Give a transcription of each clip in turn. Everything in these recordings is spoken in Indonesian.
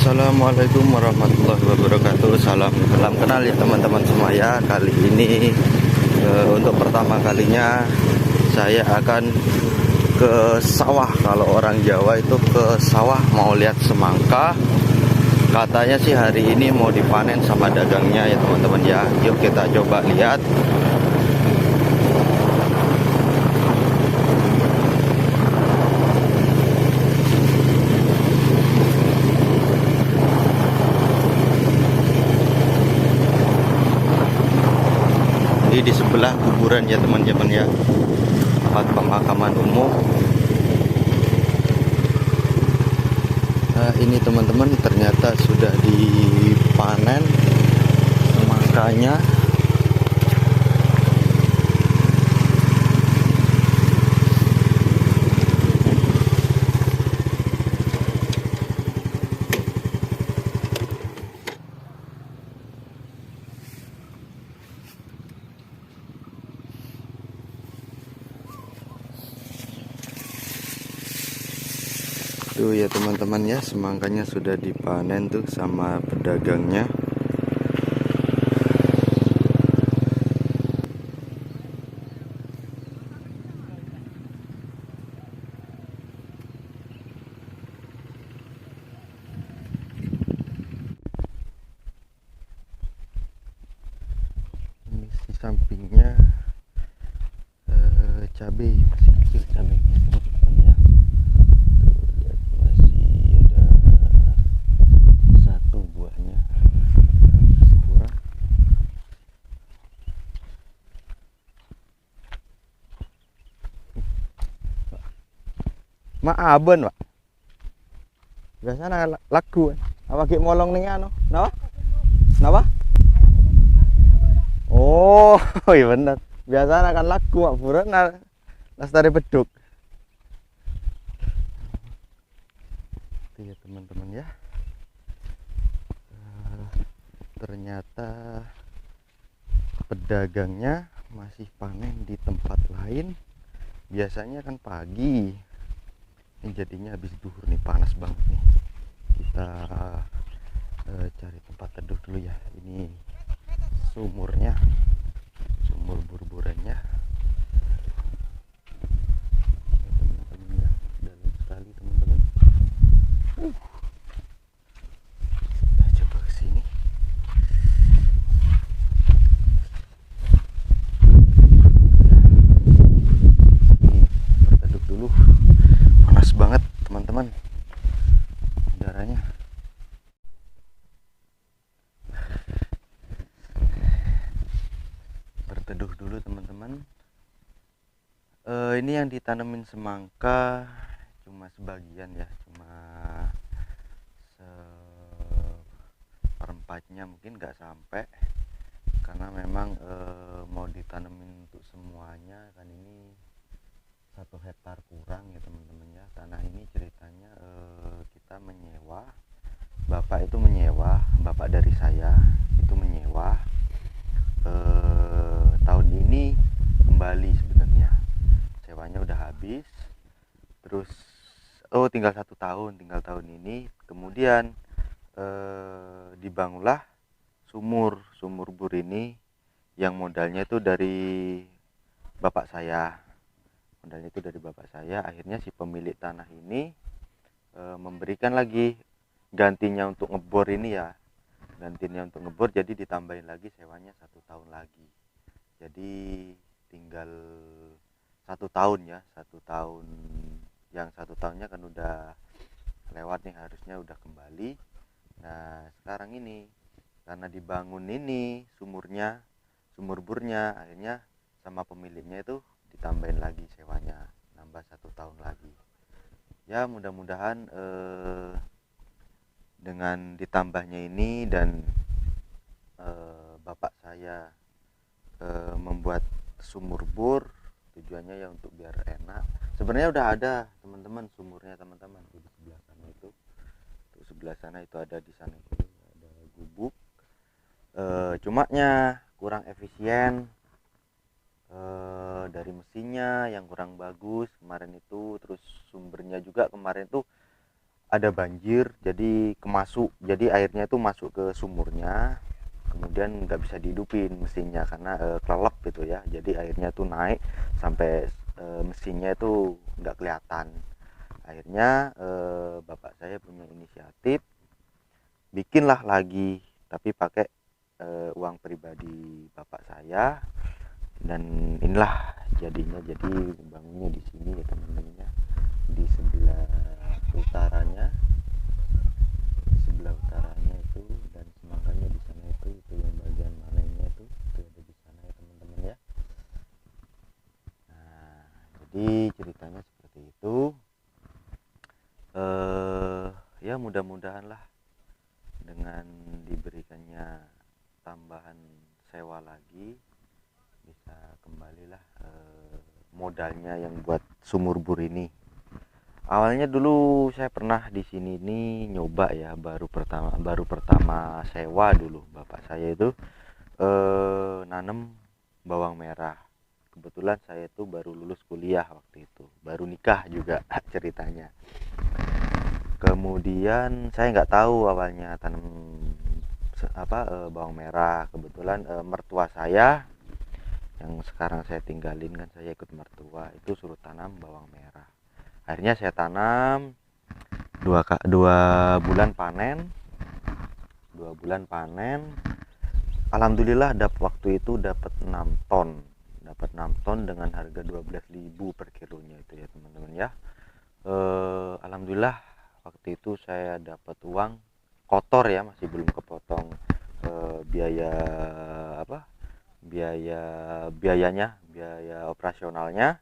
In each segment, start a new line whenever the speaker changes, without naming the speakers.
Assalamualaikum warahmatullahi wabarakatuh. Salam kenal ya teman-teman semua ya. Kali ini untuk pertama kalinya saya akan ke sawah. Kalau orang Jawa itu ke sawah mau lihat semangka. Katanya sih hari ini mau dipanen sama dagangnya ya teman-teman ya. Yuk kita coba lihat. Di sebelah kuburan ya teman-teman ya, tempat pemakaman umum. Nah, ini teman-teman ternyata sudah dipanen semangkanya. Tuh ya teman-teman ya, semangkanya sudah dipanen tuh sama pedagangnya. Ini di sampingnya cabai, masih kecil cabainya teman-teman ya. Tuh lihat, masih ada satu buahnya, masih kurang. Maaben Pak, biasanya lagu apa ki molong ning anu napa napa. Oh iya bener, biasanya kan lagu Mak Buron Lestari Beduk. Itu ya teman-teman ya. Ternyata pedagangnya masih panen di tempat lain. Biasanya kan pagi. Ini jadinya habis duhur nih, panas banget nih. Kita cari tempat teduh dulu ya. Ini sumurnya, sumur burburannya. Teman-teman ya, dalam sekali teman-teman. Kita coba ke sini. Berteduh dulu. Panas banget teman-teman udaranya. Berteduh dulu teman-teman. Ini yang ditanemin semangka cuma sebagian ya, cuma seperempatnya, mungkin nggak sampai, karena memang mau ditanemin untuk semuanya kan ini 1 hektar kurang ya teman-teman ya. Tanah ini ceritanya kita menyewa, bapak itu menyewa, bapak dari saya itu menyewa. Tahun ini kembali sebenarnya, sewanya udah habis, terus tinggal 1 tahun, tinggal tahun ini. Kemudian dibangunlah sumur bur ini, yang modalnya itu dari bapak saya. Akhirnya si pemilik tanah ini memberikan lagi gantinya untuk ngebor ini ya, jadi ditambahin lagi sewanya 1 tahun lagi. Jadi tinggal 1 tahun ya, 1 tahun, yang 1 tahunnya kan udah lewat nih, harusnya udah kembali. Nah sekarang ini karena dibangun ini sumur burnya, akhirnya sama pemiliknya itu ditambahin lagi sewanya, nambah 1 tahun lagi ya. Mudah-mudahan dengan ditambahnya ini dan bapak saya membuat sumur bor, tujuannya ya untuk biar enak. Sebenarnya udah ada teman-teman sumurnya, teman-teman di sebelah sana itu. Tuh sebelah sana itu ada, di sana itu ada gubuk. Cumanya kurang efisien dari mesinnya yang kurang bagus kemarin itu, terus sumbernya juga kemarin tuh ada banjir, jadi kemasuk, jadi airnya itu masuk ke sumurnya, kemudian nggak bisa dihidupin mesinnya karena kelelep gitu ya, jadi airnya tuh naik sampai mesinnya itu nggak kelihatan. Akhirnya bapak saya punya inisiatif bikinlah lagi, tapi pakai uang pribadi bapak saya, dan inilah jadinya. Jadi bangunnya di sini ya teman-teman ya, di utaranya sebelah utaranya itu, dan semangkanya di sana itu yang bagian mananya itu ada di sana ya teman-teman ya. Nah, jadi ceritanya seperti itu. Ya mudah-mudahan lah dengan diberikannya tambahan sewa lagi bisa kembalilah modalnya yang buat sumur bor ini. Awalnya dulu saya pernah di sini nih nyoba ya, baru pertama sewa dulu. Bapak saya itu nanam bawang merah. Kebetulan saya itu baru lulus kuliah waktu itu, baru nikah juga ceritanya. Kemudian saya nggak tahu awalnya tanam bawang merah. Kebetulan mertua saya yang sekarang saya tinggalin, kan saya ikut mertua, itu suruh tanam bawang merah. Akhirnya saya tanam, dua bulan panen, 2 bulan panen. Alhamdulillah waktu itu dapat 6 ton, dengan harga 12.000 per kilonya itu ya teman-teman ya. Alhamdulillah waktu itu saya dapat uang kotor ya, masih belum kepotong biaya biaya operasionalnya.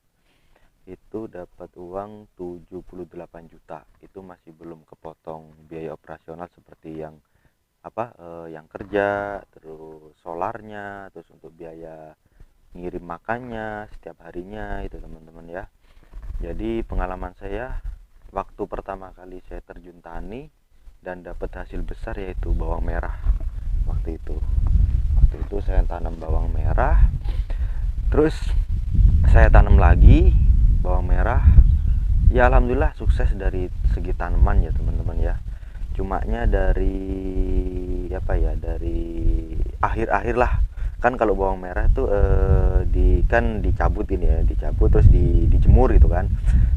Itu dapat uang 78 juta, itu masih belum kepotong biaya operasional seperti yang kerja, terus solarnya, terus untuk biaya ngirim makannya setiap harinya itu teman-teman ya. Jadi pengalaman saya waktu pertama kali saya terjun tani dan dapat hasil besar yaitu bawang merah. Waktu itu saya tanam bawang merah, terus saya tanam lagi bawang merah. Ya alhamdulillah sukses dari segi tanaman ya teman-teman ya. Cumanya dari akhir-akhir lah, kan kalau bawang merah tuh dicabut ini ya, dicabut terus dijemur gitu kan.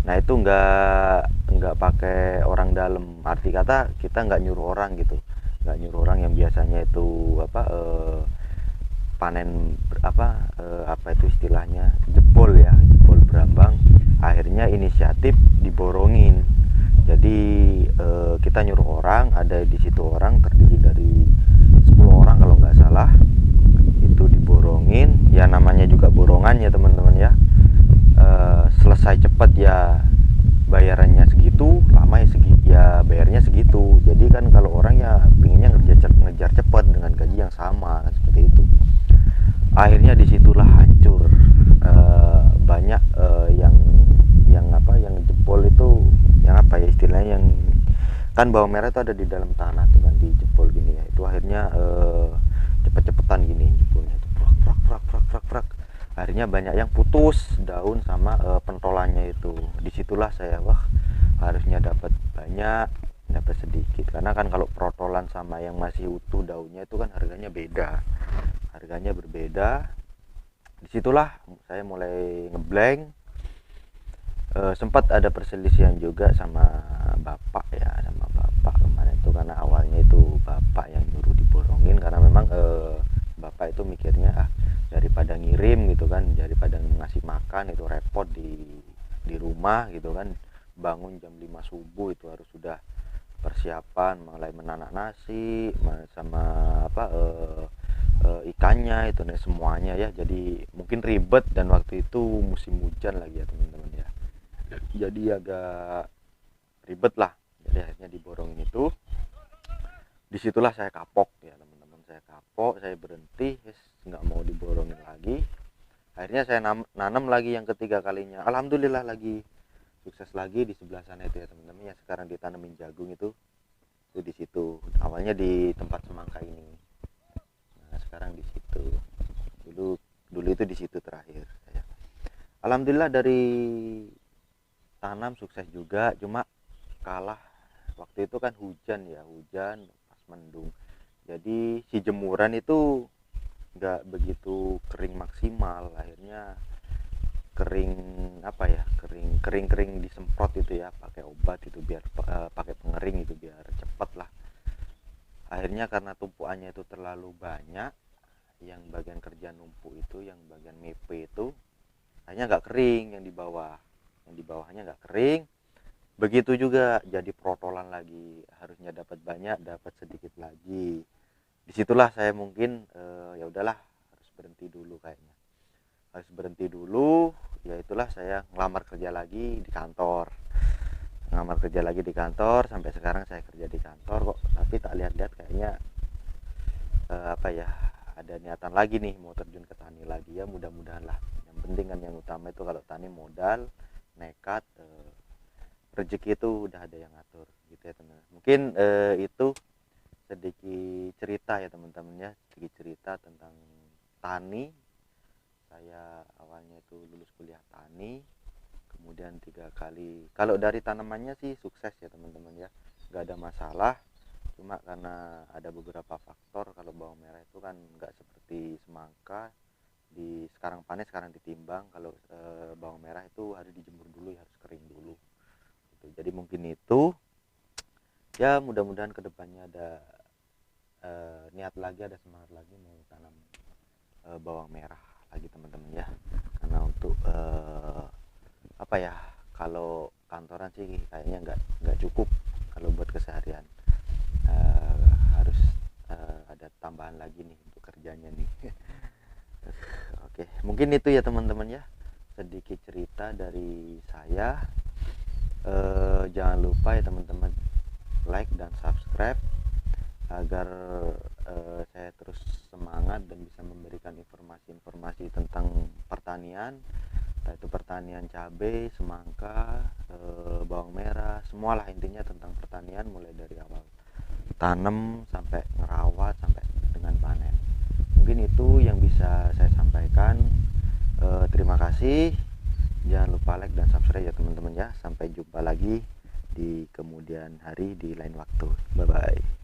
Nah itu nggak pakai orang dalam, arti kata kita nggak nyuruh orang gitu, nggak nyuruh orang yang biasanya itu panen itu istilahnya jebol ya, jebol berambang. Akhirnya inisiatif diborongin, jadi kita nyuruh orang, ada di situ orang terdiri dari 10 orang kalau nggak salah, itu diborongin ya, namanya juga borongan ya teman-teman ya. Selesai cepat ya bayarannya segitu, lama ya bayarnya segitu. Jadi kan kalau orang ya pinginnya ngejar cepat dengan gaji yang sama kan, seperti itu. Akhirnya disitulah hancur. Banyak yang jebol itu, yang istilahnya, yang kan bawang merah itu ada di dalam tanah tuh kan, dijebol gini ya, itu akhirnya cepet-cepetan gini jebolnya tuh, prak. Akhirnya banyak yang putus daun sama pentolannya itu. Disitulah saya harusnya dapat banyak, dapat sedikit, karena kan kalau protolan sama yang masih utuh daunnya itu kan harganya berbeda. Disitulah saya mulai ngeblank. Sempat ada perselisihan juga sama bapak kemarin itu, karena awalnya itu bapak yang nyuruh diborongin, karena memang bapak itu mikirnya daripada ngirim gitu kan, daripada ngasih makan itu repot di rumah gitu kan, bangun jam 5 subuh itu harus sudah persiapan mulai menanak nasi sama ikannya itu nih semuanya ya. Jadi mungkin ribet, dan waktu itu musim hujan lagi ya teman-teman ya, jadi agak ribet lah. Jadi akhirnya diborongin itu. Disitulah saya kapok ya teman-teman, saya berhenti, nggak mau diborongin lagi. Akhirnya saya nanam lagi yang ketiga kalinya, alhamdulillah lagi sukses lagi di sebelah sana itu ya teman-teman, yang sekarang ditanamin jagung itu di situ. Awalnya di tempat semangka ini, nah sekarang di situ. Dulu itu di situ terakhir saya. Alhamdulillah dari tanam sukses juga, cuma kalah waktu itu kan hujan ya, hujan pas mendung, jadi si jemuran itu nggak begitu kering maksimal, akhirnya kering apa ya, kering disemprot itu ya, pakai obat itu biar pakai pengering itu biar cepet lah. Akhirnya karena tumpuannya itu terlalu banyak, yang bagian kerja numpuk itu, yang bagian mepe itu akhirnya nggak kering, yang di bawahnya nggak kering. Begitu juga jadi protolan lagi, harusnya dapat banyak dapat sedikit lagi. Disitulah saya mungkin ya udahlah, harus berhenti dulu kayaknya, harus berhenti dulu. Ya itulah, saya ngelamar kerja lagi di kantor, sampai sekarang saya kerja di kantor kok, tapi tak lihat-lihat kayaknya apa ya, ada niatan lagi nih mau terjun ke tani lagi ya, mudah-mudahan lah. Yang penting kan yang utama itu kalau tani modal, nekat, rezeki itu udah ada yang ngatur gitu ya teman. Mungkin itu sedikit cerita ya teman-teman ya, sedikit cerita tentang tani. Saya awalnya itu lulus kuliah tani, kemudian 3 kali, kalau dari tanamannya sih sukses ya teman-teman ya, nggak ada masalah. Cuma karena ada beberapa faktor, kalau bawang merah itu kan nggak seperti semangka, di sekarang panen sekarang ditimbang. Kalau bawang merah itu harus dijemur dulu ya, harus kering dulu gitu. Jadi mungkin itu ya, mudah-mudahan kedepannya ada niat lagi, ada semangat lagi mau tanam bawang merah lagi teman-teman ya. Karena untuk apa ya, kalau kantoran sih kayaknya nggak cukup kalau buat keseharian. Harus ada tambahan lagi nih untuk kerjanya nih. Oke, mungkin itu ya teman-teman ya, sedikit cerita dari saya. Jangan lupa ya teman-teman, like dan subscribe agar saya terus semangat dan bisa memberikan informasi-informasi tentang pertanian, yaitu pertanian cabai, semangka, bawang merah, semualah intinya tentang pertanian, mulai dari awal tanam sampai ngerawat sampai dengan panen. Mungkin itu yang bisa saya sampaikan. Terima kasih, jangan lupa like dan subscribe ya teman-teman ya. Sampai jumpa lagi di kemudian hari di lain waktu. Bye bye.